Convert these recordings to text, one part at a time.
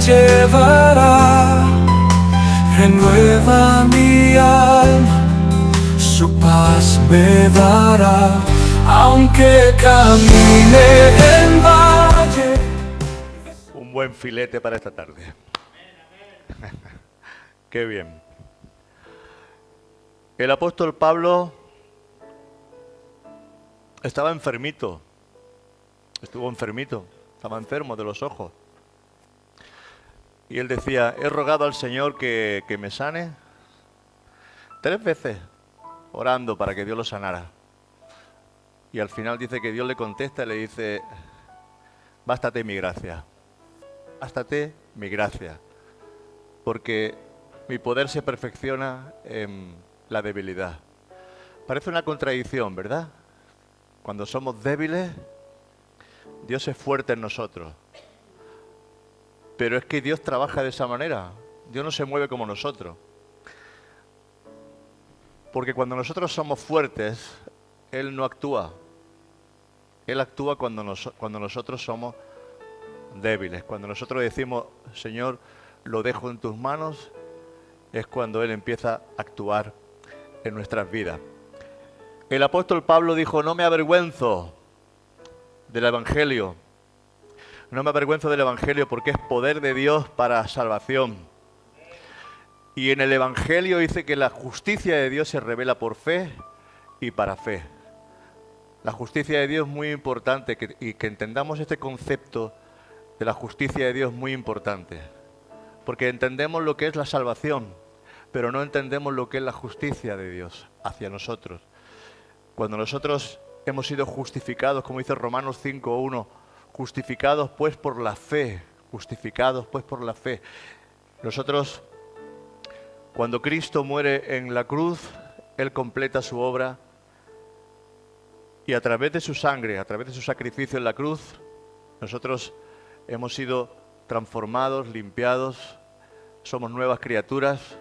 llevará, renueva mi alma, su paz me dará, aunque camine en valle. Un buen filete para esta tarde. Qué bien. El apóstol Pablo estaba enfermito. Estuvo enfermito. Estaba enfermo de los ojos. Y él decía, he rogado al Señor que me sane 3 veces, orando para que Dios lo sanara. Y al final dice que Dios le contesta y le dice, bástate mi gracia. Bástate mi gracia. Porque mi poder se perfecciona en la debilidad. Parece una contradicción, ¿verdad? Cuando somos débiles, Dios es fuerte en nosotros. Pero es que Dios trabaja de esa manera. Dios no se mueve como nosotros. Porque cuando nosotros somos fuertes, Él no actúa. Él actúa cuando nosotros somos débiles. Cuando nosotros decimos, Señor, lo dejo en tus manos, es cuando Él empieza a actuar en nuestras vidas. El apóstol Pablo dijo, no me avergüenzo del Evangelio. No me avergüenzo del Evangelio porque es poder de Dios para salvación. Y en el Evangelio dice que la justicia de Dios se revela por fe y para fe. La justicia de Dios es muy importante y que entendamos este concepto de la justicia de Dios es muy importante. Porque entendemos lo que es la salvación, pero no entendemos lo que es la justicia de Dios hacia nosotros. Cuando nosotros hemos sido justificados, como dice Romanos 5:1, justificados pues por la fe, justificados pues por la fe. Nosotros, cuando Cristo muere en la cruz, Él completa su obra y a través de su sangre, a través de su sacrificio en la cruz, nosotros hemos sido transformados, limpiados, somos nuevas criaturas,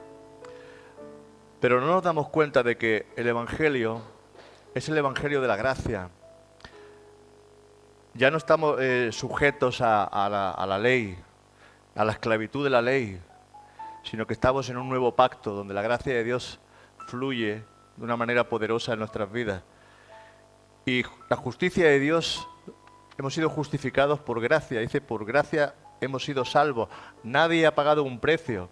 pero no nos damos cuenta de que el Evangelio es el Evangelio de la gracia. Ya no estamos sujetos a la ley, a la esclavitud de la ley, sino que estamos en un nuevo pacto donde la gracia de Dios fluye de una manera poderosa en nuestras vidas. Y la justicia de Dios, hemos sido justificados por gracia. Dice, por gracia hemos sido salvos. Nadie ha pagado un precio.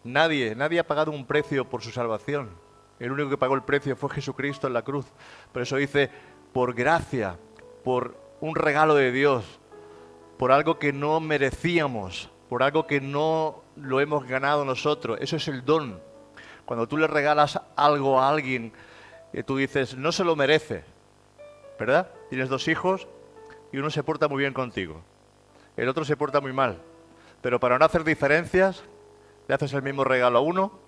Nadie ha pagado un precio por su salvación. El único que pagó el precio fue Jesucristo en la cruz. Por eso dice, por gracia, por un regalo de Dios, por algo que no merecíamos, por algo que no lo hemos ganado nosotros. Eso es el don. Cuando tú le regalas algo a alguien, tú dices, no se lo merece, ¿verdad? Tienes 2 hijos y uno se porta muy bien contigo, el otro se porta muy mal, pero para no hacer diferencias, le haces el mismo regalo a uno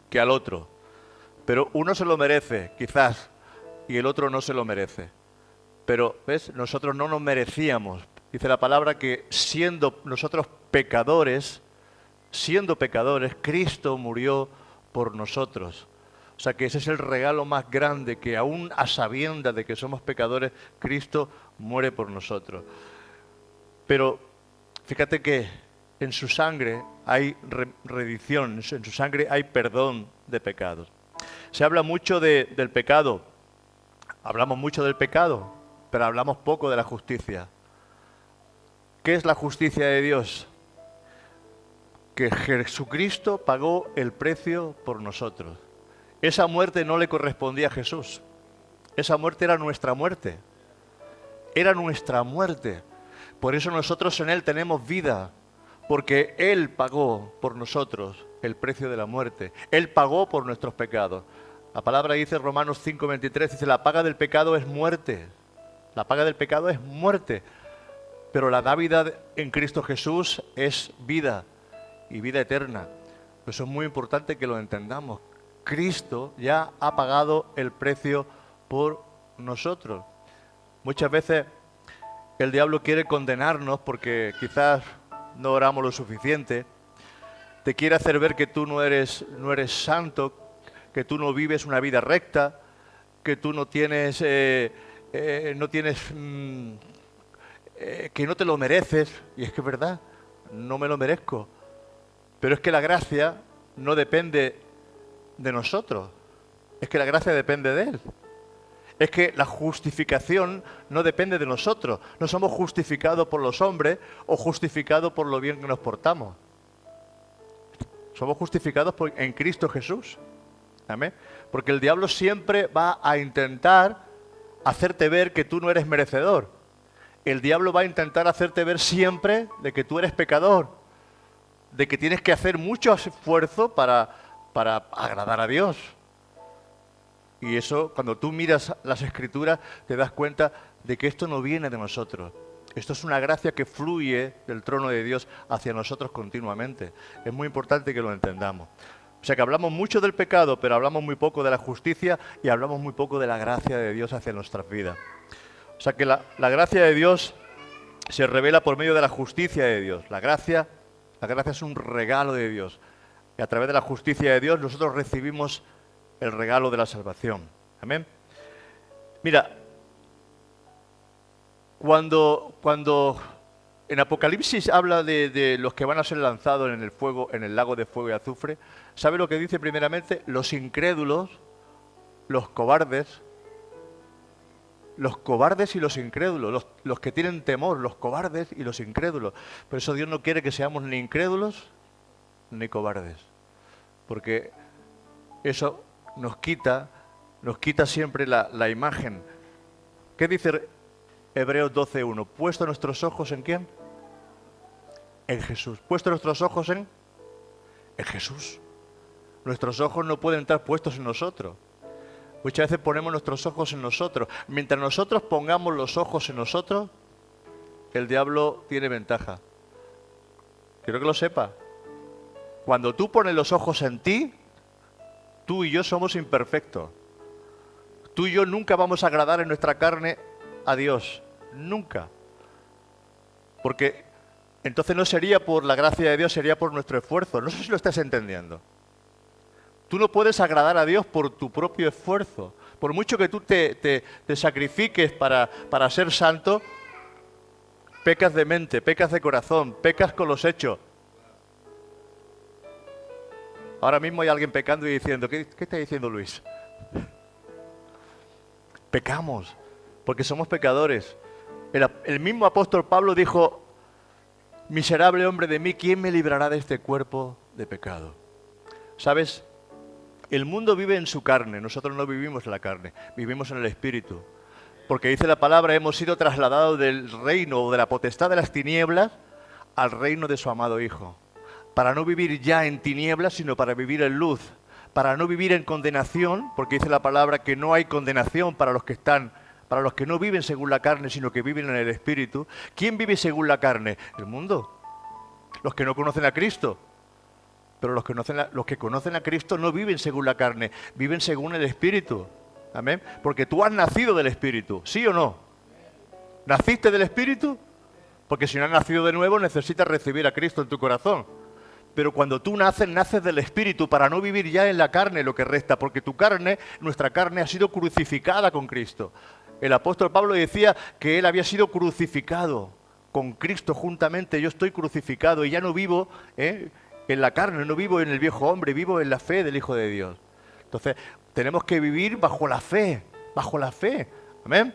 que al otro. Pero uno se lo merece, quizás, y el otro no se lo merece. Pero, ¿ves? Nosotros no nos merecíamos. Dice la palabra que siendo nosotros pecadores, Cristo murió por nosotros. O sea que ese es el regalo más grande, que aún a sabiendas de que somos pecadores, Cristo muere por nosotros. Pero fíjate que en su sangre hay redención, en su sangre hay perdón de pecados. Se habla mucho del pecado, hablamos mucho del pecado, pero hablamos poco de la justicia. ¿Qué es la justicia de Dios? Que Jesucristo pagó el precio por nosotros. Esa muerte no le correspondía a Jesús. Esa muerte era nuestra muerte. Era nuestra muerte. Por eso nosotros en Él tenemos vida. Porque Él pagó por nosotros el precio de la muerte. Él pagó por nuestros pecados. La palabra dice, Romanos 5:23, dice, la paga del pecado es muerte. La paga del pecado es muerte. Pero la dávida en Cristo Jesús es vida y vida eterna. Eso es muy importante que lo entendamos. Cristo ya ha pagado el precio por nosotros. Muchas veces el diablo quiere condenarnos porque quizás no oramos lo suficiente. Te quiere hacer ver que tú no eres santo, que tú no vives una vida recta, que tú no tienes, que no te lo mereces. Y es que es verdad, no me lo merezco. Pero es que la gracia no depende de nosotros, es que la gracia depende de Él. Es que la justificación no depende de nosotros, no somos justificados por los hombres o justificados por lo bien que nos portamos. Somos justificados en Cristo Jesús. Amén. Porque el diablo siempre va a intentar hacerte ver que tú no eres merecedor. El diablo va a intentar hacerte ver siempre de que tú eres pecador, de que tienes que hacer mucho esfuerzo para agradar a Dios. Y eso, cuando tú miras las Escrituras, te das cuenta de que esto no viene de nosotros. Esto es una gracia que fluye del trono de Dios hacia nosotros continuamente. Es muy importante que lo entendamos. O sea que hablamos mucho del pecado, pero hablamos muy poco de la justicia y hablamos muy poco de la gracia de Dios hacia nuestras vidas. O sea que la gracia de Dios se revela por medio de la justicia de Dios. La gracia es un regalo de Dios. Y a través de la justicia de Dios nosotros recibimos el regalo de la salvación. Amén. Mira, cuando en Apocalipsis habla de los que van a ser lanzados en el fuego, en el lago de fuego y azufre, ¿sabe lo que dice primeramente? Los incrédulos, los cobardes y los incrédulos, los que tienen temor, los cobardes y los incrédulos. Por eso Dios no quiere que seamos ni incrédulos ni cobardes, porque eso nos quita siempre la imagen. ¿Qué dice Hebreos 12:1? Puesto nuestros ojos ¿en quién? En Jesús. Puesto nuestros ojos en Jesús. Nuestros ojos no pueden estar puestos en nosotros. Muchas veces ponemos nuestros ojos en nosotros. Mientras nosotros pongamos los ojos en nosotros, el diablo tiene ventaja. Quiero que lo sepa. Cuando tú pones los ojos en ti, tú y yo somos imperfectos. Tú y yo nunca vamos a agradar en nuestra carne a Dios. Nunca. Porque entonces no sería por la gracia de Dios, sería por nuestro esfuerzo. No sé si lo estás entendiendo. Tú no puedes agradar a Dios por tu propio esfuerzo. Por mucho que tú te sacrifiques para ser santo, pecas de mente, pecas de corazón, pecas con los hechos. Ahora mismo hay alguien pecando y diciendo, ¿qué está diciendo Luis? Pecamos, porque somos pecadores. El mismo apóstol Pablo dijo, miserable hombre de mí, ¿quién me librará de este cuerpo de pecado? ¿Sabes? El mundo vive en su carne, nosotros no vivimos en la carne, vivimos en el Espíritu. Porque dice la palabra, hemos sido trasladados del reino o de la potestad de las tinieblas al reino de su amado Hijo. Para no vivir ya en tinieblas, sino para vivir en luz. Para no vivir en condenación, porque dice la palabra que no hay condenación para los que no viven según la carne, sino que viven en el Espíritu. ¿Quién vive según la carne? El mundo. Los que no conocen a Cristo. Pero los que conocen a Cristo no viven según la carne, viven según el Espíritu. Amén. Porque tú has nacido del Espíritu, ¿sí o no? ¿Naciste del Espíritu? Porque si no has nacido de nuevo, necesitas recibir a Cristo en tu corazón. Pero cuando tú naces del Espíritu para no vivir ya en la carne lo que resta, porque tu carne, nuestra carne, ha sido crucificada con Cristo. El apóstol Pablo decía que él había sido crucificado con Cristo juntamente. Yo estoy crucificado y ya no vivo en la carne, no vivo en el viejo hombre, vivo en la fe del Hijo de Dios. Entonces, tenemos que vivir bajo la fe, amén.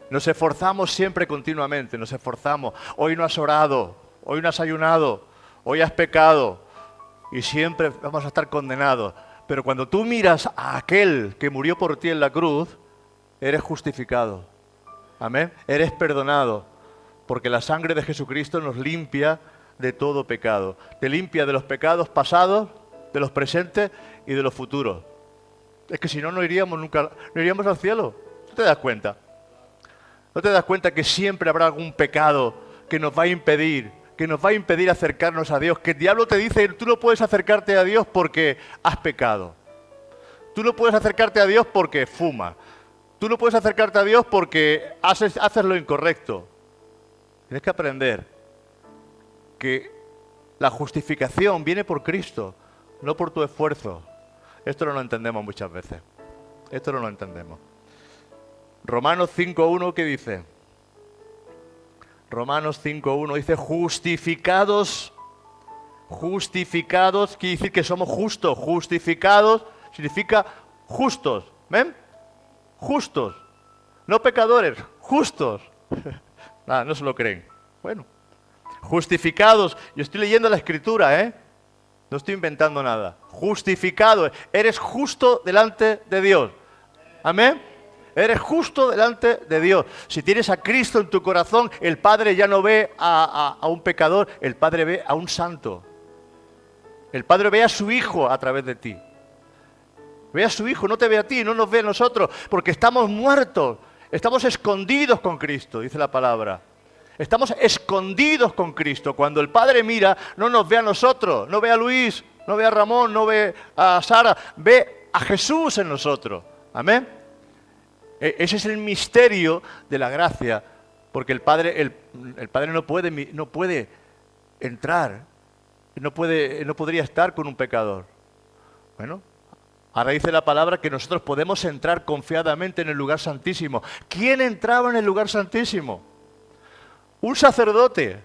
Nos esforzamos siempre continuamente, nos esforzamos. Hoy no has orado, hoy no has ayunado, hoy has pecado y siempre vamos a estar condenados. Pero cuando tú miras a aquel que murió por ti en la cruz, eres justificado, amén. Eres perdonado, porque la sangre de Jesucristo nos limpia de todo pecado. Te limpia de los pecados pasados, de los presentes y de los futuros. Es que si no, no iríamos al cielo. ¿No te das cuenta? ¿No te das cuenta que siempre habrá algún pecado que nos va a impedir acercarnos a Dios? Que el diablo te dice, tú no puedes acercarte a Dios porque has pecado. Tú no puedes acercarte a Dios porque fumas. Tú no puedes acercarte a Dios porque haces lo incorrecto. Tienes que aprender que la justificación viene por Cristo, no por tu esfuerzo. Esto no lo entendemos muchas veces. Esto no lo entendemos. Romanos 5:1, ¿qué dice? Romanos 5.1 dice, justificados, quiere decir que somos justos. Justificados significa justos. ¿Ven? Justos. No pecadores, justos. Nada, no se lo creen. Bueno, justificados. Yo estoy leyendo la Escritura, ¿eh? No estoy inventando nada. Justificado. Eres justo delante de Dios. Amén. Eres justo delante de Dios. Si tienes a Cristo en tu corazón, el Padre ya no ve a un pecador, el Padre ve a un santo. El Padre ve a su Hijo a través de ti. Ve a su Hijo, no te ve a ti, no nos ve a nosotros, porque estamos muertos. Estamos escondidos con Cristo, dice la palabra. Estamos escondidos con Cristo. Cuando el Padre mira, no nos ve a nosotros, no ve a Luis, no ve a Ramón, no ve a Sara, ve a Jesús en nosotros. Amén. Ese es el misterio de la gracia, porque el Padre no puede entrar, no podría estar con un pecador. Bueno, ahora dice la palabra que nosotros podemos entrar confiadamente en el lugar santísimo. ¿Quién entraba en el lugar santísimo? Un sacerdote,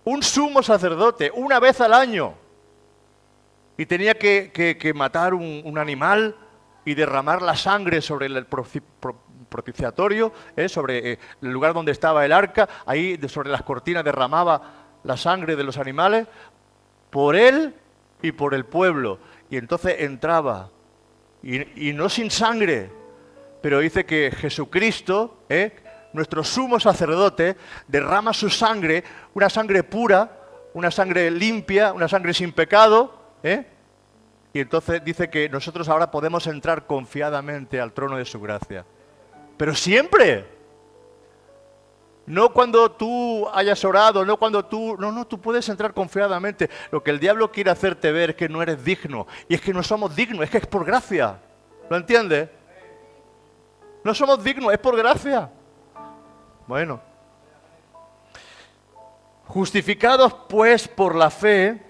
un sumo sacerdote, una vez al año. Y tenía que matar un animal y derramar la sangre sobre el propiciatorio, sobre el lugar donde estaba el arca. Ahí sobre las cortinas derramaba la sangre de los animales por él y por el pueblo. Y entonces entraba, y no sin sangre, pero dice que Jesucristo, nuestro sumo sacerdote, derrama su sangre, una sangre pura, una sangre limpia, una sangre sin pecado, y entonces dice que nosotros ahora podemos entrar confiadamente al trono de su gracia. Pero siempre. No cuando tú hayas orado, no cuando tú... No, tú puedes entrar confiadamente. Lo que el diablo quiere hacerte ver es que no eres digno. Y es que no somos dignos, es que es por gracia. ¿Lo entiendes? No somos dignos, es por gracia. Bueno. Justificados pues por la fe,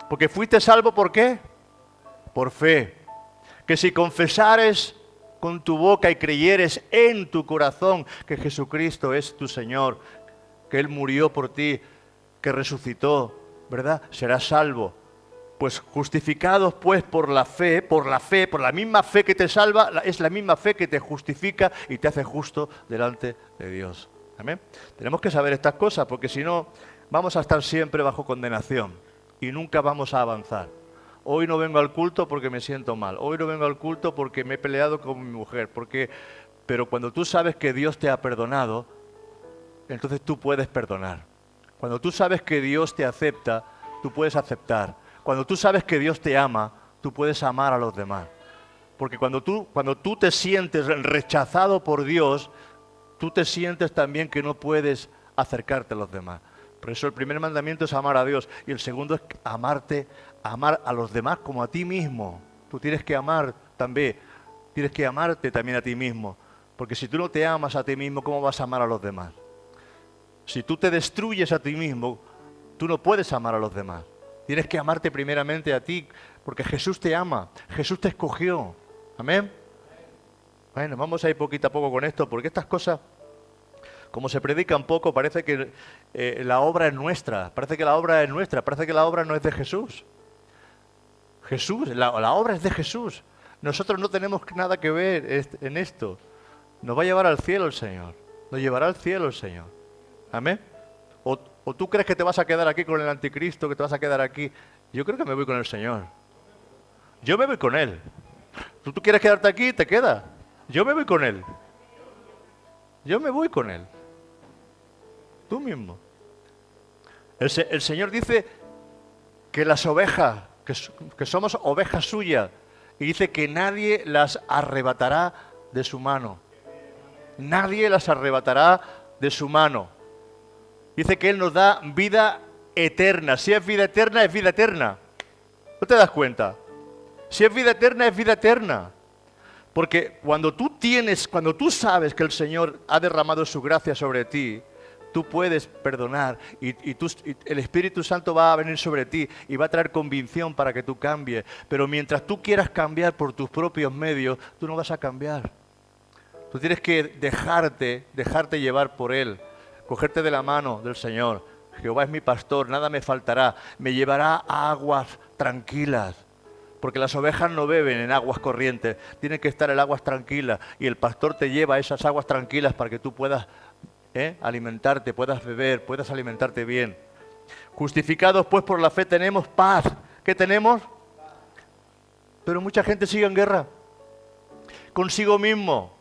porque fuiste salvo, ¿por qué? Por fe. Que si confesares con tu boca y creyeres en tu corazón que Jesucristo es tu Señor, que Él murió por ti, que resucitó, ¿verdad? Serás salvo. Pues justificados pues por la fe, por la misma fe que te salva, es la misma fe que te justifica y te hace justo delante de Dios. Amén. Tenemos que saber estas cosas, porque si no, vamos a estar siempre bajo condenación y nunca vamos a avanzar. Hoy no vengo al culto porque me siento mal. Hoy no vengo al culto porque me he peleado con mi mujer. Pero cuando tú sabes que Dios te ha perdonado, entonces tú puedes perdonar. Cuando tú sabes que Dios te acepta, tú puedes aceptar. Cuando tú sabes que Dios te ama, tú puedes amar a los demás. Porque cuando tú te sientes rechazado por Dios, tú te sientes también que no puedes acercarte a los demás. Por eso el primer mandamiento es amar a Dios y el segundo es amar a los demás como a ti mismo. Tú tienes que amar también, tienes que amarte también a ti mismo. Porque si tú no te amas a ti mismo, ¿cómo vas a amar a los demás? Si tú te destruyes a ti mismo, tú no puedes amar a los demás. Tienes que amarte primeramente a ti, porque Jesús te ama, Jesús te escogió. Amén. Bueno, vamos a ir poquito a poco con esto, porque estas cosas, como se predican poco, parece que la obra es nuestra, parece que la obra no es de Jesús. La obra es de Jesús. Nosotros no tenemos nada que ver en esto. Nos va a llevar al cielo el Señor. Nos llevará al cielo el Señor. Amén. ¿O tú crees que te vas a quedar aquí con el anticristo, que te vas a quedar aquí? Yo creo que me voy con el Señor. Yo me voy con Él. ¿Tú quieres quedarte aquí? Te quedas. Yo me voy con Él. Yo me voy con Él. Tú mismo. El Señor dice que las ovejas, que somos ovejas suyas, y dice que nadie las arrebatará de su mano. Nadie las arrebatará de su mano. Dice que Él nos da vida eterna. Si es vida eterna, es vida eterna. ¿No te das cuenta? Si es vida eterna, es vida eterna. Porque cuando tú sabes que el Señor ha derramado su gracia sobre ti, tú puedes perdonar y el Espíritu Santo va a venir sobre ti y va a traer convicción para que tú cambies. Pero mientras tú quieras cambiar por tus propios medios, tú no vas a cambiar. Tú tienes que dejarte llevar por Él, cogerte de la mano del Señor. Jehová es mi pastor, nada me faltará, me llevará a aguas tranquilas. Porque las ovejas no beben en aguas corrientes, tienen que estar en aguas tranquilas. Y el pastor te lleva a esas aguas tranquilas para que tú puedas alimentarte, puedas beber, puedas alimentarte bien. Justificados pues por la fe tenemos paz. ¿Qué tenemos? Pero mucha gente sigue en guerra consigo mismo.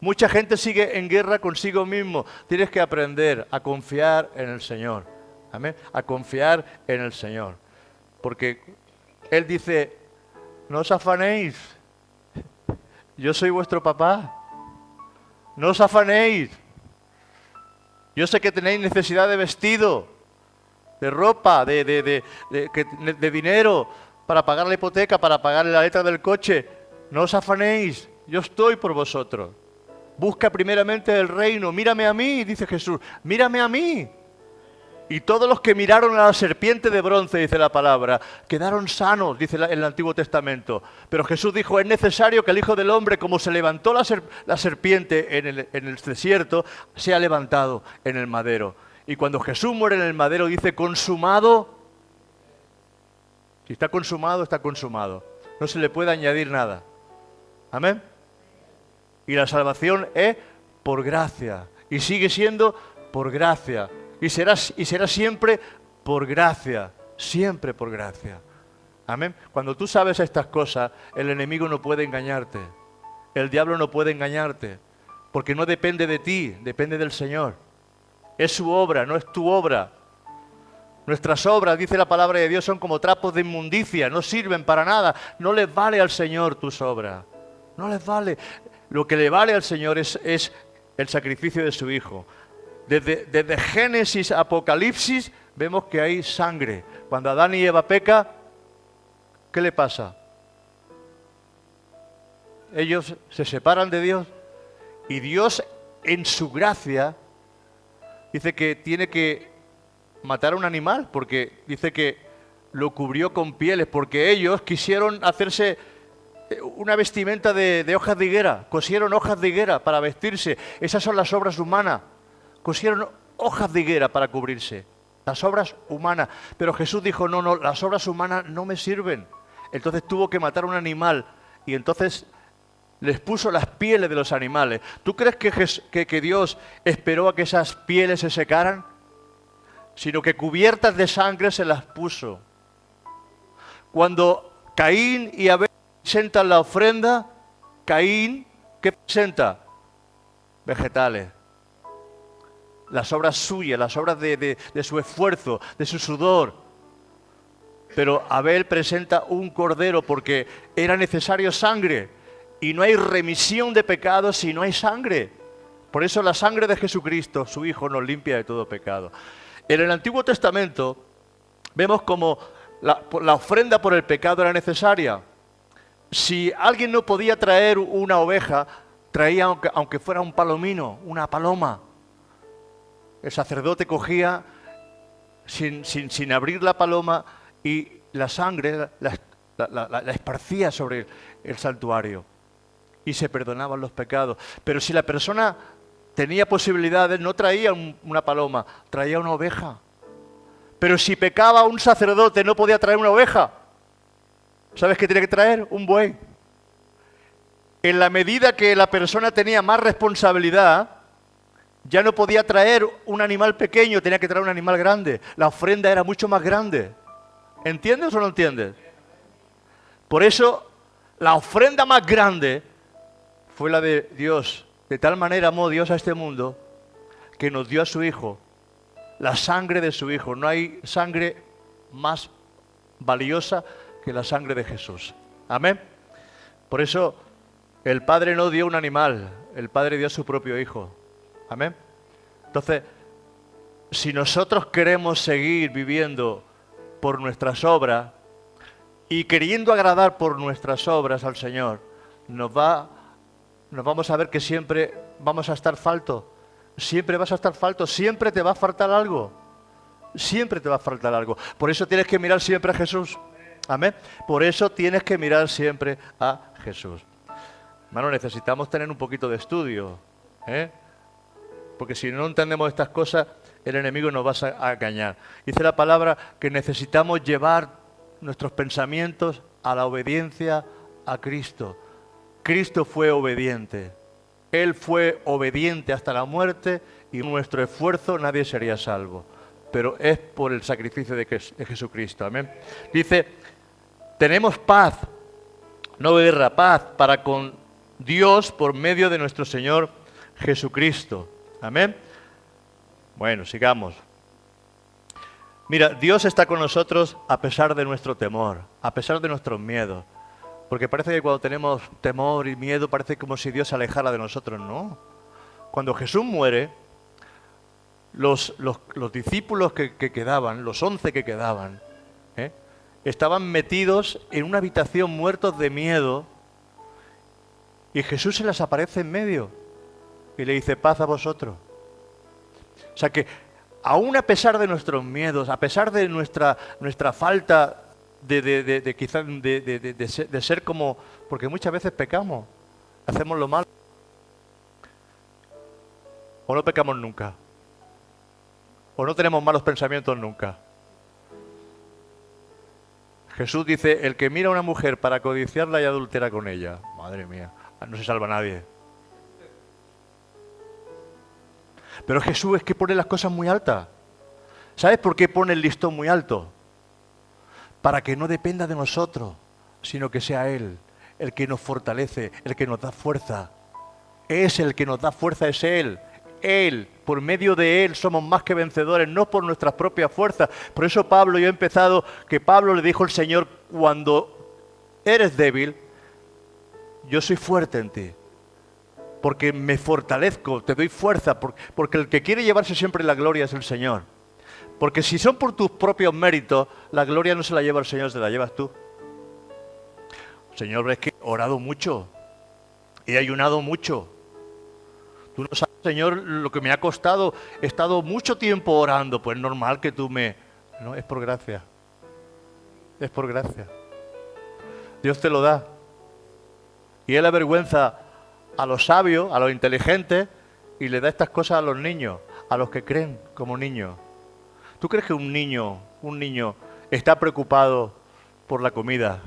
Mucha gente sigue en guerra consigo mismo. Tienes que aprender a confiar en el Señor. Amén. A confiar en el Señor. Porque Él dice, no os afanéis. Yo soy vuestro papá. No os afanéis. Yo sé que tenéis necesidad de vestido, de ropa, de dinero para pagar la hipoteca, para pagar la letra del coche. No os afanéis. Yo estoy por vosotros. Busca primeramente el reino. Mírame a mí, dice Jesús. Mírame a mí. Y todos los que miraron a la serpiente de bronce, dice la palabra, quedaron sanos, dice el Antiguo Testamento. Pero Jesús dijo, es necesario que el Hijo del Hombre, como se levantó la serpiente en el desierto, sea levantado en el madero. Y cuando Jesús muere en el madero, dice, consumado. Si está consumado, está consumado. No se le puede añadir nada. Amén. Y la salvación es por gracia. Y sigue siendo por gracia. Y será siempre por gracia. Siempre por gracia. Amén. Cuando tú sabes estas cosas, el enemigo no puede engañarte. El diablo no puede engañarte. Porque no depende de ti, depende del Señor. Es su obra, no es tu obra. Nuestras obras, dice la palabra de Dios, son como trapos de inmundicia. No sirven para nada. No les vale al Señor tus obras. No les vale. Lo que le vale al Señor es el sacrificio de su Hijo. Desde Génesis a Apocalipsis vemos que hay sangre. Cuando Adán y Eva pecan, ¿qué le pasa? Ellos se separan de Dios y Dios en su gracia dice que tiene que matar a un animal porque dice que lo cubrió con pieles porque ellos quisieron hacerse una vestimenta de hojas de higuera, cosieron hojas de higuera para vestirse. Esas son las obras humanas. Cosieron hojas de higuera para cubrirse. Las obras humanas. Pero Jesús dijo, no, las obras humanas no me sirven. Entonces tuvo que matar a un animal y entonces les puso las pieles de los animales. ¿Tú crees que Dios esperó a que esas pieles se secaran? Sino que cubiertas de sangre se las puso. Cuando Caín y Abel presentan la ofrenda, Caín, ¿qué presenta? Vegetales. Las obras suyas, las obras de su esfuerzo, de su sudor. Pero Abel presenta un cordero porque era necesario sangre. Y no hay remisión de pecados si no hay sangre. Por eso la sangre de Jesucristo, su Hijo, nos limpia de todo pecado. En el Antiguo Testamento vemos como la ofrenda por el pecado era necesaria. Si alguien no podía traer una oveja, traía aunque fuera un palomino, una paloma. El sacerdote cogía sin abrir la paloma y la sangre la esparcía sobre el santuario y se perdonaban los pecados. Pero si la persona tenía posibilidades, no traía una paloma, traía una oveja. Pero si pecaba un sacerdote, no podía traer una oveja. ¿Sabes qué tiene que traer? Un buey. En la medida que la persona tenía más responsabilidad, ya no podía traer un animal pequeño, tenía que traer un animal grande. La ofrenda era mucho más grande. ¿Entiendes o no entiendes? Por eso, la ofrenda más grande fue la de Dios. De tal manera amó Dios a este mundo que nos dio a su Hijo, la sangre de su Hijo. No hay sangre más valiosa que la sangre de Jesús. Amén. Por eso el Padre no dio un animal, el Padre dio a su propio Hijo. Amén. Entonces, si nosotros queremos seguir viviendo por nuestras obras y queriendo agradar por nuestras obras al Señor, nos vamos a ver que siempre vamos a estar faltos. Siempre vas a estar falto, siempre te va a faltar algo. Siempre te va a faltar algo. Por eso tienes que mirar siempre a Jesús. Amén. Por eso tienes que mirar siempre a Jesús. Hermano, necesitamos tener un poquito de estudio, ¿eh? Porque si no entendemos estas cosas, el enemigo nos va a engañar. Dice la palabra que necesitamos llevar nuestros pensamientos a la obediencia a Cristo. Cristo fue obediente. Él fue obediente hasta la muerte y nuestro esfuerzo nadie sería salvo. Pero es por el sacrificio de Jesucristo. Amén. Dice, tenemos paz, no guerra, paz para con Dios por medio de nuestro Señor Jesucristo. Amén. Bueno, sigamos. Mira, Dios está con nosotros a pesar de nuestro temor, a pesar de nuestros miedos. Porque parece que cuando tenemos temor y miedo parece como si Dios se alejara de nosotros. No. Cuando Jesús muere, los discípulos que quedaban, los 11 que quedaban, estaban metidos en una habitación muertos de miedo y Jesús se les aparece en medio y le dice, paz a vosotros. O sea que aún a pesar de nuestros miedos, a pesar de nuestra falta de ser como, porque muchas veces pecamos, hacemos lo malo, o no pecamos nunca, o no tenemos malos pensamientos nunca. Jesús dice, el que mira a una mujer para codiciarla y adultera con ella, madre mía, no se salva nadie. Pero Jesús es que pone las cosas muy altas. ¿Sabes por qué pone el listón muy alto? Para que no dependa de nosotros, sino que sea Él el que nos fortalece, el que nos da fuerza. Es el que nos da fuerza, es Él. Él, por medio de Él somos más que vencedores, no por nuestras propias fuerzas. Por eso Pablo, yo he empezado, que Pablo le dijo al Señor, cuando eres débil, yo soy fuerte en ti. Porque me fortalezco, te doy fuerza, porque el que quiere llevarse siempre la gloria es el Señor. Porque si son por tus propios méritos, la gloria no se la lleva el Señor, se la llevas tú. Señor, es que he orado mucho, he ayunado mucho. Tú no sabes, Señor, lo que me ha costado, he estado mucho tiempo orando, pues es normal que tú me... No, es por gracia. Es por gracia. Dios te lo da. Y Él avergüenza a los sabios, a los inteligentes, y le da estas cosas a los niños, a los que creen como niños. ¿Tú crees que un niño está preocupado por la comida,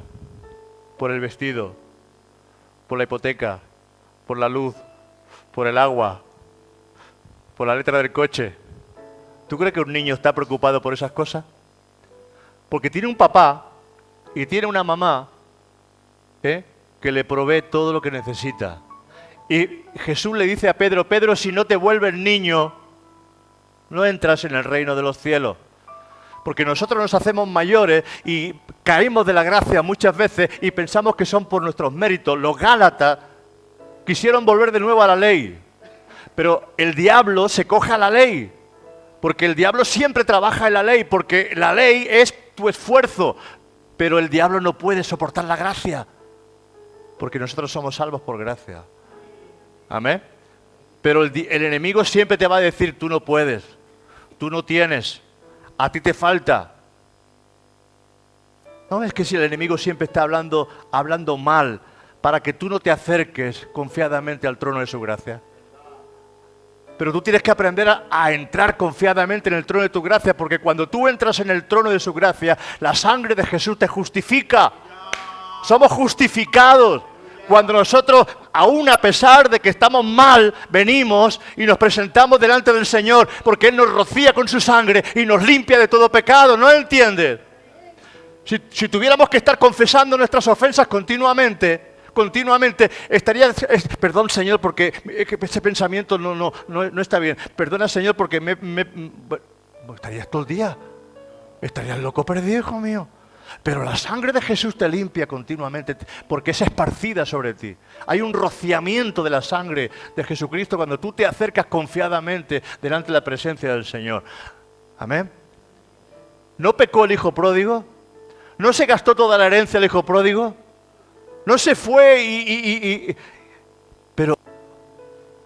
por el vestido, por la hipoteca, por la luz, por el agua, por la letra del coche? ¿Tú crees que un niño está preocupado por esas cosas? Porque tiene un papá y tiene una mamá que le provee todo lo que necesita. Y Jesús le dice a Pedro, Pedro, si no te vuelves niño, no entras en el reino de los cielos. Porque nosotros nos hacemos mayores y caímos de la gracia muchas veces y pensamos que son por nuestros méritos. Los Gálatas quisieron volver de nuevo a la ley. Pero el diablo se coge a la ley. Porque el diablo siempre trabaja en la ley. Porque la ley es tu esfuerzo. Pero el diablo no puede soportar la gracia. Porque nosotros somos salvos por gracia. Amén. Pero el enemigo siempre te va a decir, tú no puedes, tú no tienes, a ti te falta. No es que si el enemigo siempre está hablando mal para que tú no te acerques confiadamente al trono de su gracia. Pero tú tienes que aprender a entrar confiadamente en el trono de tu gracia, porque cuando tú entras en el trono de su gracia, la sangre de Jesús te justifica. Somos justificados. Cuando nosotros, aún a pesar de que estamos mal, venimos y nos presentamos delante del Señor, porque Él nos rocía con su sangre y nos limpia de todo pecado, ¿no entiendes? Si tuviéramos que estar confesando nuestras ofensas continuamente, estaría, perdón Señor, porque ese pensamiento no está bien, perdona Señor porque estarías todo el día, estarías loco perdido, hijo mío. Pero la sangre de Jesús te limpia continuamente porque es esparcida sobre ti. Hay un rociamiento de la sangre de Jesucristo cuando tú te acercas confiadamente delante de la presencia del Señor. Amén. ¿No pecó el hijo pródigo? ¿No se gastó toda la herencia el hijo pródigo? ¿No se fue Pero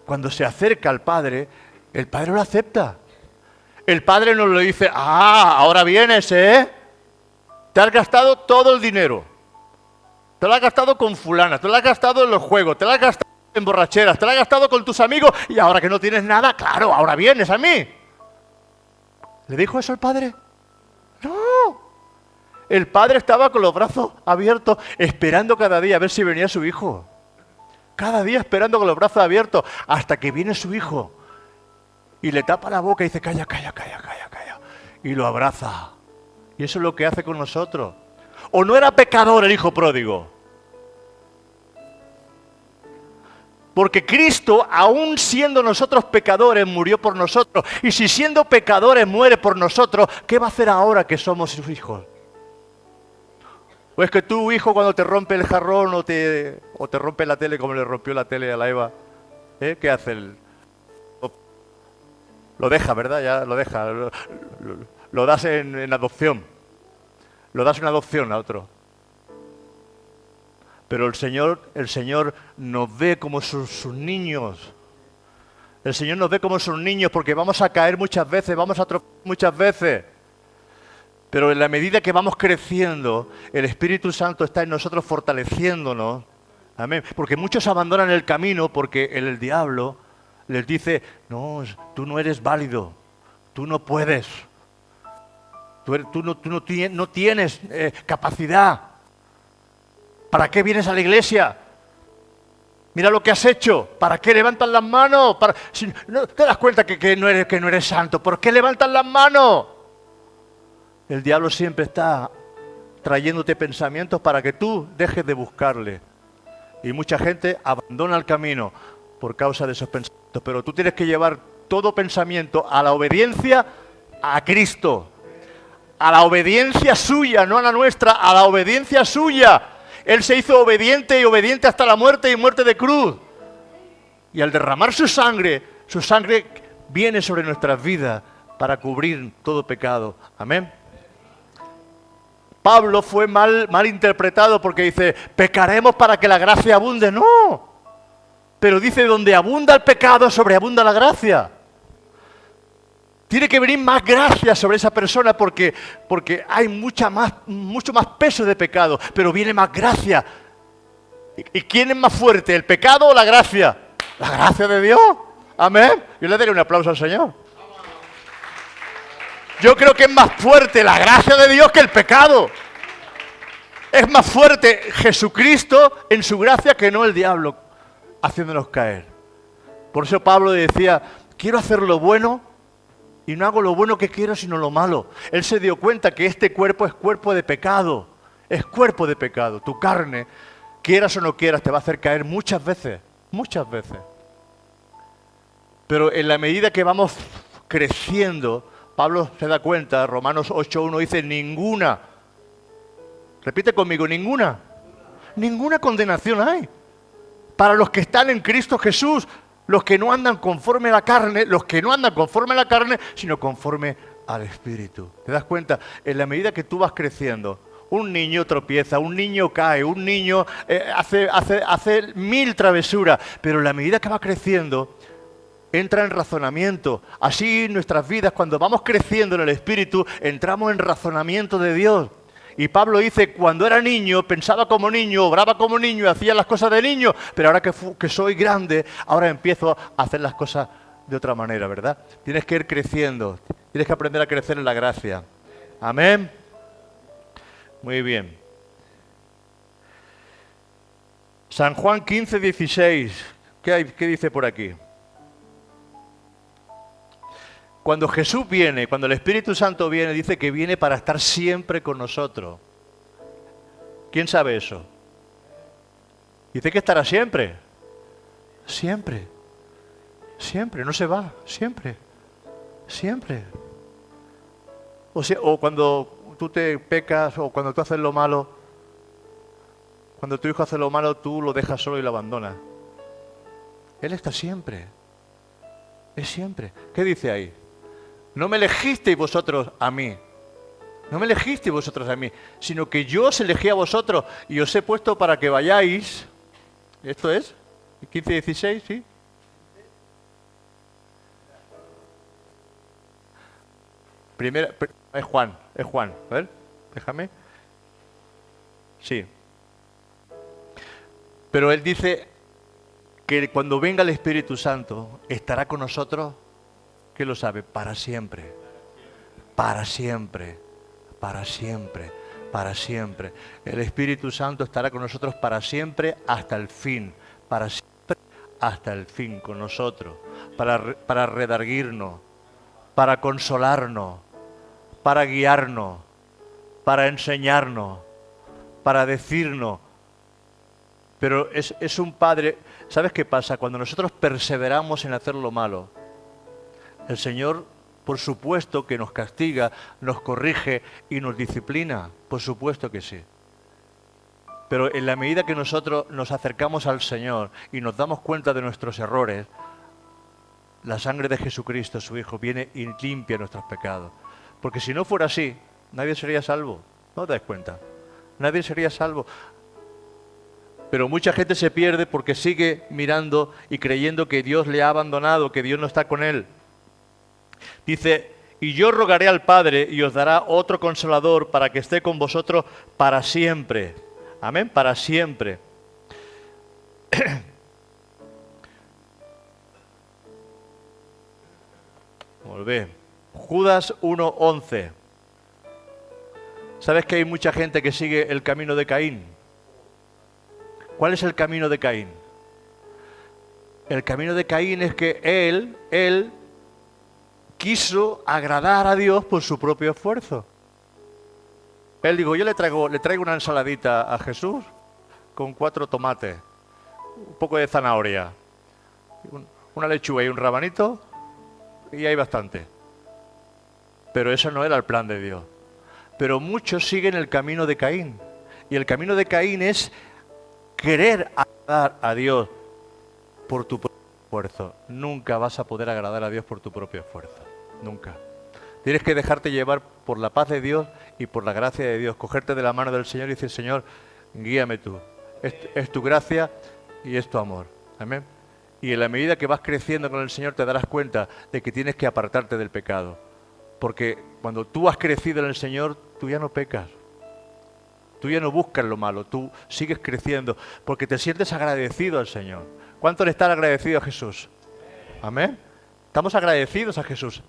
cuando se acerca al Padre, el Padre lo acepta. El Padre nos lo dice, ahora vienes, ¿eh? Te has gastado todo el dinero. te lo has gastado con fulana, te lo has gastado en los juegos, te lo has gastado en borracheras, te lo has gastado con tus amigos y ahora que no tienes nada, claro, ahora vienes a mí. ¿Le dijo eso el padre? No. El padre estaba con los brazos abiertos, esperando cada día a ver si venía su hijo. Cada día esperando con los brazos abiertos, hasta que viene su hijo. Y le tapa la boca y dice, calla, calla, calla, calla, calla. Y lo abraza. Y eso es lo que hace con nosotros. ¿O no era pecador el hijo pródigo? Porque Cristo, aun siendo nosotros pecadores, murió por nosotros. Y si siendo pecadores muere por nosotros, ¿qué va a hacer ahora que somos sus hijos? ¿O es que tu hijo cuando te rompe el jarrón o te rompe la tele como le rompió la tele a la Eva, ¿qué hace? Lo deja, ¿verdad? Ya lo deja. Lo das en adopción. Lo das en adopción a otro. Pero el Señor nos ve como sus niños. El Señor nos ve como sus niños porque vamos a caer muchas veces, vamos a tropezar muchas veces. Pero en la medida que vamos creciendo, el Espíritu Santo está en nosotros fortaleciéndonos. Amén. Porque muchos abandonan el camino porque el diablo les dice, no, tú no eres válido, tú no puedes, tú no tienes capacidad. ¿Para qué vienes a la iglesia? Mira lo que has hecho. ¿Para qué levantas las manos? Si no te das cuenta que no eres santo. ¿Por qué levantas las manos? El diablo siempre está trayéndote pensamientos para que tú dejes de buscarle. Y mucha gente abandona el camino por causa de esos pensamientos. Pero tú tienes que llevar todo pensamiento a la obediencia a Cristo. A la obediencia suya, no a la nuestra, a la obediencia suya. Él se hizo obediente y obediente hasta la muerte y muerte de cruz. Y al derramar su sangre viene sobre nuestras vidas para cubrir todo pecado. Amén. Pablo fue mal interpretado porque dice, pecaremos para que la gracia abunde. No, pero dice, donde abunda el pecado, sobreabunda la gracia. Tiene que venir más gracia sobre esa persona porque hay mucho más peso de pecado, pero viene más gracia. ¿Y quién es más fuerte, el pecado o la gracia? La gracia de Dios. Amén. Yo le daré un aplauso al Señor. Yo creo que es más fuerte la gracia de Dios que el pecado. Es más fuerte Jesucristo en su gracia que no el diablo haciéndonos caer. Por eso Pablo decía, quiero hacer lo bueno y no hago lo bueno que quiero sino lo malo. Él se dio cuenta que este cuerpo es cuerpo de pecado. Es cuerpo de pecado. Tu carne, quieras o no quieras, te va a hacer caer muchas veces. Muchas veces. Pero en la medida que vamos creciendo, Pablo se da cuenta, Romanos 8.1 dice, ninguna, repite conmigo, ninguna condenación hay para los que están en Cristo Jesús, los que no andan conforme a la carne, sino conforme al Espíritu. ¿Te das cuenta? En la medida que tú vas creciendo, un niño tropieza, un niño cae, un niño hace 1000 travesuras, pero en la medida que va creciendo, entra en razonamiento. Así en nuestras vidas, cuando vamos creciendo en el Espíritu, entramos en razonamiento de Dios. Y Pablo dice, cuando era niño, pensaba como niño, obraba como niño y hacía las cosas de niño, pero ahora que soy grande, ahora empiezo a hacer las cosas de otra manera, ¿verdad? Tienes que ir creciendo, tienes que aprender a crecer en la gracia. Amén. Muy bien. San Juan 15:16. ¿Qué dice por aquí? Cuando Jesús viene, cuando el Espíritu Santo viene, dice que viene para estar siempre con nosotros. ¿Quién sabe eso? Dice que estará siempre. Siempre. Siempre, no se va, siempre. Siempre. O cuando tú te pecas o cuando tú haces lo malo, cuando tu hijo hace lo malo, tú lo dejas solo y lo abandonas. Él está siempre. Es siempre. ¿Qué dice ahí? No me elegisteis vosotros a mí. No me elegisteis vosotros a mí, sino que yo os elegí a vosotros y os he puesto para que vayáis. ¿Esto es? 15:16, ¿sí? Primera, es Juan. A ver, déjame. Sí. Pero Él dice que cuando venga el Espíritu Santo, estará con nosotros, ¿qué lo sabe? Para siempre, para siempre, para siempre, para siempre. El Espíritu Santo estará con nosotros para siempre hasta el fin, para siempre hasta el fin con nosotros, para redarguirnos, para consolarnos, para guiarnos, para enseñarnos, para decirnos. Pero es un Padre. ¿Sabes qué pasa? Cuando nosotros perseveramos en hacer lo malo, el Señor, por supuesto que nos castiga, nos corrige y nos disciplina. Por supuesto que sí. Pero en la medida que nosotros nos acercamos al Señor y nos damos cuenta de nuestros errores, la sangre de Jesucristo, su Hijo, viene y limpia nuestros pecados. Porque si no fuera así, nadie sería salvo. ¿No te das cuenta? Nadie sería salvo. Pero mucha gente se pierde porque sigue mirando y creyendo que Dios le ha abandonado, que Dios no está con él. Dice, y yo rogaré al Padre y os dará otro consolador para que esté con vosotros para siempre. Amén, para siempre. Volvé. Judas 1:11. ¿Sabes que hay mucha gente que sigue el camino de Caín? ¿Cuál es el camino de Caín? El camino de Caín es que él quiso agradar a Dios por su propio esfuerzo. Él dijo, yo le traigo una ensaladita a Jesús con 4 tomates, un poco de zanahoria, una lechuga y un rabanito, y hay bastante. Pero eso no era el plan de Dios. Pero muchos siguen el camino de Caín. Y el camino de Caín es querer agradar a Dios por tu propio esfuerzo. Nunca vas a poder agradar a Dios por tu propio esfuerzo. Nunca. Tienes que dejarte llevar por la paz de Dios y por la gracia de Dios. Cogerte de la mano del Señor y decir, Señor, guíame tú. Es tu gracia y es tu amor. Amén. Y en la medida que vas creciendo con el Señor te darás cuenta de que tienes que apartarte del pecado. Porque cuando tú has crecido en el Señor, tú ya no pecas. Tú ya no buscas lo malo, tú sigues creciendo porque te sientes agradecido al Señor. ¿Cuánto le están agradecidos a Jesús? Amén. Estamos agradecidos a Jesús.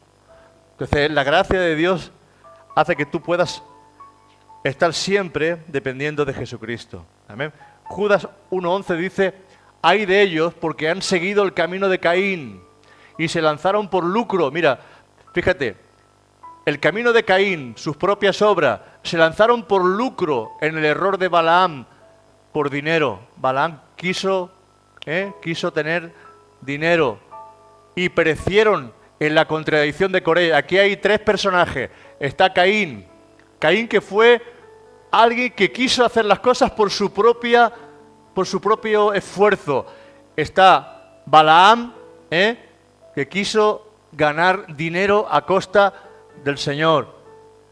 Entonces, la gracia de Dios hace que tú puedas estar siempre dependiendo de Jesucristo. Amén. Judas 1:11 dice, ay de ellos porque han seguido el camino de Caín y se lanzaron por lucro. Mira, fíjate. El camino de Caín, sus propias obras, se lanzaron por lucro en el error de Balaam por dinero. Balaam quiso tener dinero y perecieron en la contradicción de Coré. Aquí hay 3 personajes. Está Caín. Caín que fue alguien que quiso hacer las cosas por su propio esfuerzo. Está Balaam, que quiso ganar dinero a costa del Señor.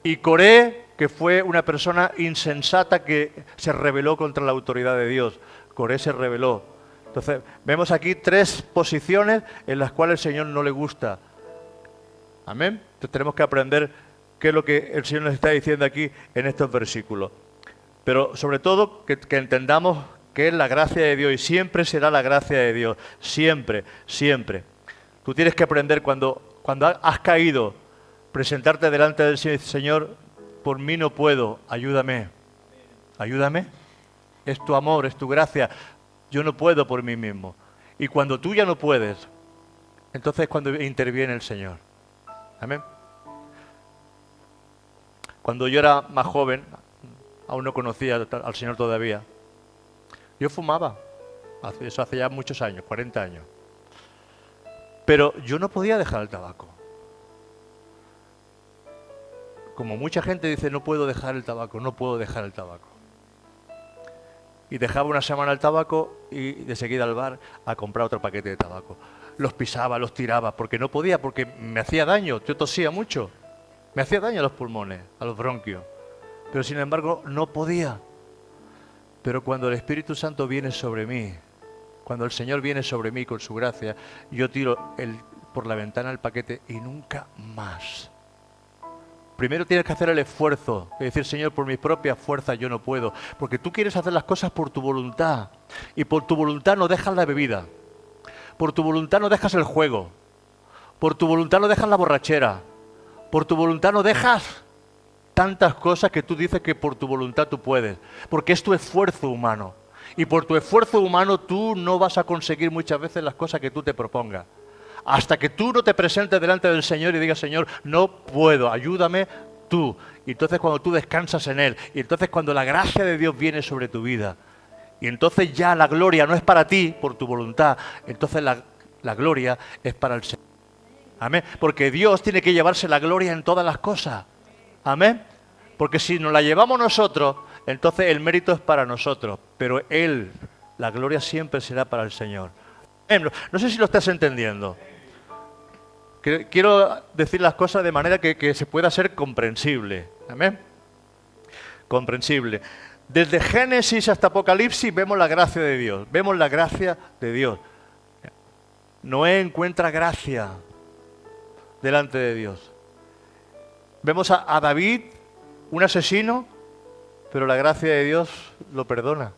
Y Coré, que fue una persona insensata que se rebeló contra la autoridad de Dios. Coré se rebeló. Entonces, vemos aquí 3 posiciones en las cuales el Señor no le gusta. Amén. Entonces tenemos que aprender qué es lo que el Señor nos está diciendo aquí en estos versículos. Pero sobre todo que entendamos que es la gracia de Dios y siempre será la gracia de Dios. Siempre, siempre. Tú tienes que aprender cuando has caído, presentarte delante del Señor y decir, Señor, por mí no puedo, ayúdame. Ayúdame. Es tu amor, es tu gracia. Yo no puedo por mí mismo. Y cuando tú ya no puedes, entonces es cuando interviene el Señor. Amén. Cuando yo era más joven, aún no conocía al Señor todavía, yo fumaba. Eso hace ya muchos años, 40 años. Pero yo no podía dejar el tabaco. Como mucha gente dice, no puedo dejar el tabaco, no puedo dejar el tabaco. Y dejaba una semana el tabaco y de seguida al bar a comprar otro paquete de tabaco. Los pisaba, los tiraba, porque no podía, porque me hacía daño, yo tosía mucho. Me hacía daño a los pulmones, a los bronquios. Pero sin embargo, no podía. Pero cuando el Espíritu Santo viene sobre mí, cuando el Señor viene sobre mí con su gracia, yo tiro por la ventana el paquete y nunca más. Primero tienes que hacer el esfuerzo y decir, Señor, por mis propias fuerzas yo no puedo. Porque tú quieres hacer las cosas por tu voluntad. Y por tu voluntad no dejas la bebida. Por tu voluntad no dejas el juego. Por tu voluntad no dejas la borrachera. Por tu voluntad no dejas tantas cosas que tú dices que por tu voluntad tú puedes. Porque es tu esfuerzo humano. Y por tu esfuerzo humano tú no vas a conseguir muchas veces las cosas que tú te propongas. Hasta que tú no te presentes delante del Señor y digas, Señor, no puedo, ayúdame tú. Y entonces cuando tú descansas en Él, y entonces cuando la gracia de Dios viene sobre tu vida, y entonces ya la gloria no es para ti, por tu voluntad, entonces la gloria es para el Señor. Amén. Porque Dios tiene que llevarse la gloria en todas las cosas. Amén. Porque si nos la llevamos nosotros, entonces el mérito es para nosotros. Pero Él, la gloria siempre será para el Señor. No sé si lo estás entendiendo. Quiero decir las cosas de manera que se pueda ser comprensible. Amén. Comprensible. Desde Génesis hasta Apocalipsis vemos la gracia de Dios. Vemos la gracia de Dios. Noé encuentra gracia delante de Dios. Vemos a David, un asesino, pero la gracia de Dios lo perdona.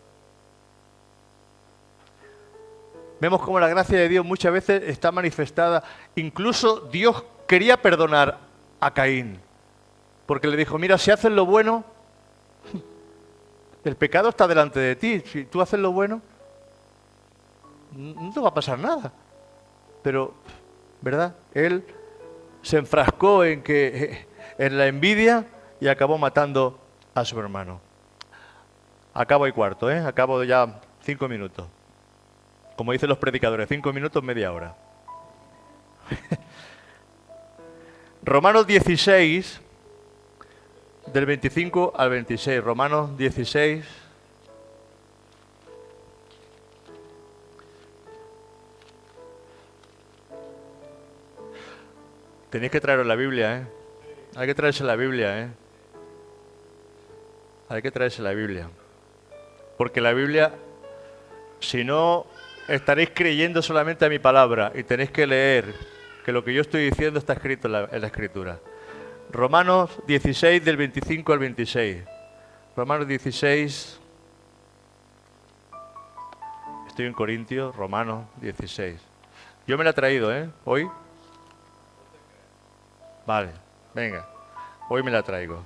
Vemos cómo la gracia de Dios muchas veces está manifestada. Incluso Dios quería perdonar a Caín, porque le dijo, mira, si haces lo bueno, el pecado está delante de ti. Si tú haces lo bueno, no te va a pasar nada. Pero, ¿verdad? Él se enfrascó en la envidia y acabó matando a su hermano. Acabo y cuarto, ¿eh? Acabo ya 5 minutos. Como dicen los predicadores, 5 minutos, media hora. Romanos 16, del 25 al 26. Romanos 16. Tenéis que traeros la Biblia, ¿eh? Hay que traerse la Biblia, ¿eh? Hay que traerse la Biblia. Porque la Biblia, si no, estaréis creyendo solamente a mi palabra y tenéis que leer que lo que yo estoy diciendo está escrito en la Escritura. Romanos 16, del 25 al 26. Romanos 16. Estoy en Corintios, Romanos 16. Yo me la he traído, ¿eh? Hoy. Vale, venga. Hoy me la traigo.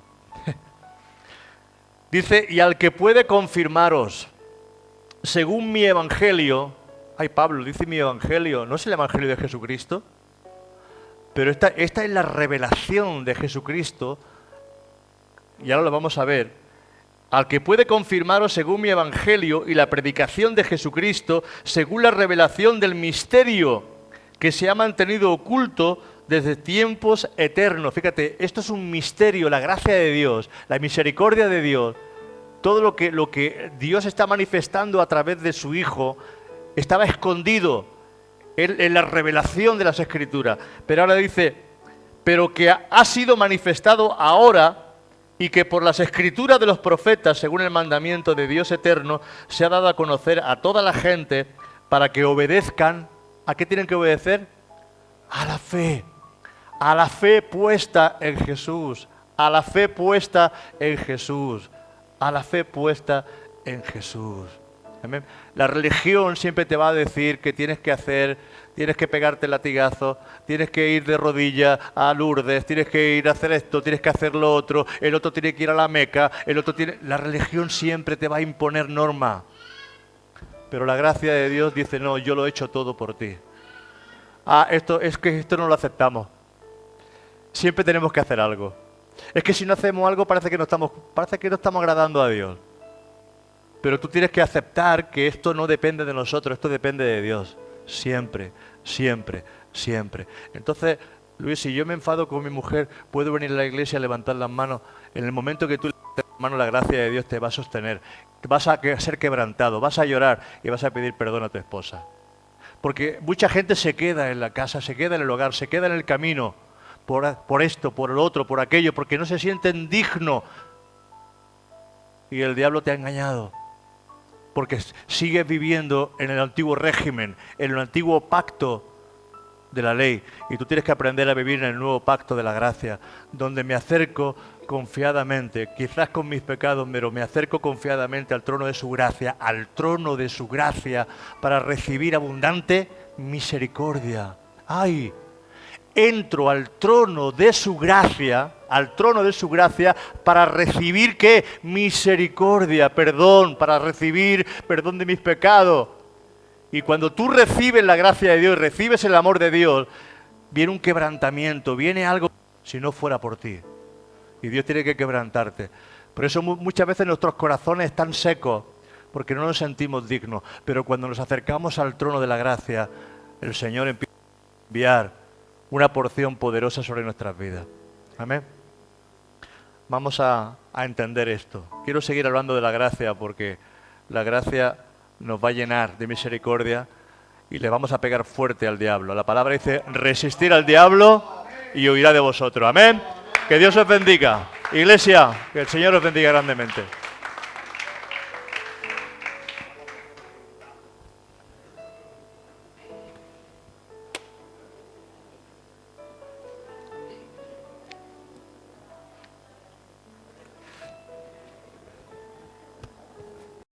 Dice, y al que puede confirmaros, según mi evangelio. Ay, Pablo, dice mi evangelio. ¿No es el evangelio de Jesucristo? Pero esta es la revelación de Jesucristo. Y ahora lo vamos a ver. Al que puede confirmaros según mi evangelio y la predicación de Jesucristo, según la revelación del misterio que se ha mantenido oculto desde tiempos eternos. Fíjate, esto es un misterio, la gracia de Dios, la misericordia de Dios. Todo lo que Dios está manifestando a través de su Hijo estaba escondido en la revelación de las Escrituras. Pero ahora dice, pero que ha sido manifestado ahora y que por las Escrituras de los profetas, según el mandamiento de Dios eterno, se ha dado a conocer a toda la gente para que obedezcan. ¿A qué tienen que obedecer? A la fe. A la fe puesta en Jesús. A la fe puesta en Jesús. A la fe puesta en Jesús. Amén. La religión siempre te va a decir que tienes que hacer, tienes que pegarte el latigazo, tienes que ir de rodillas a Lourdes, tienes que ir a hacer esto, tienes que hacer lo otro, el otro tiene que ir a la Meca, el otro tiene... La religión siempre te va a imponer norma. Pero la gracia de Dios dice, no, yo lo he hecho todo por ti. Esto no lo aceptamos. Siempre tenemos que hacer algo. Es que si no hacemos algo parece que no estamos agradando a Dios. Pero tú tienes que aceptar que esto no depende de nosotros, esto depende de Dios. Siempre, siempre, siempre. Entonces, Luis, si yo me enfado con mi mujer, puedo venir a la iglesia a levantar las manos. En el momento que tú levantes las manos, la gracia de Dios te va a sostener. Vas a ser quebrantado, vas a llorar y vas a pedir perdón a tu esposa. Porque mucha gente se queda en la casa, se queda en el hogar, se queda en el camino. Por esto, por lo otro, por aquello, porque no se sienten dignos. Y el diablo te ha engañado. Porque sigues viviendo en el antiguo régimen, en el antiguo pacto, de la ley. Y tú tienes que aprender a vivir en el nuevo pacto de la gracia, donde me acerco confiadamente, quizás con mis pecados, pero me acerco confiadamente al trono de su gracia, para recibir abundante misericordia. ¡Ay! Entro al trono de su gracia, para recibir ¿qué? Misericordia, perdón, para recibir perdón de mis pecados. Y cuando tú recibes la gracia de Dios, recibes el amor de Dios, viene un quebrantamiento, viene algo si no fuera por ti. Y Dios tiene que quebrantarte. Por eso muchas veces nuestros corazones están secos, porque no nos sentimos dignos. Pero cuando nos acercamos al trono de la gracia, el Señor empieza a enviar una porción poderosa sobre nuestras vidas. Amén. Vamos a entender esto. Quiero seguir hablando de la gracia, porque la gracia nos va a llenar de misericordia y le vamos a pegar fuerte al diablo. La palabra dice, resistir al diablo y huirá de vosotros. Amén. Que Dios os bendiga. Iglesia, que el Señor os bendiga grandemente.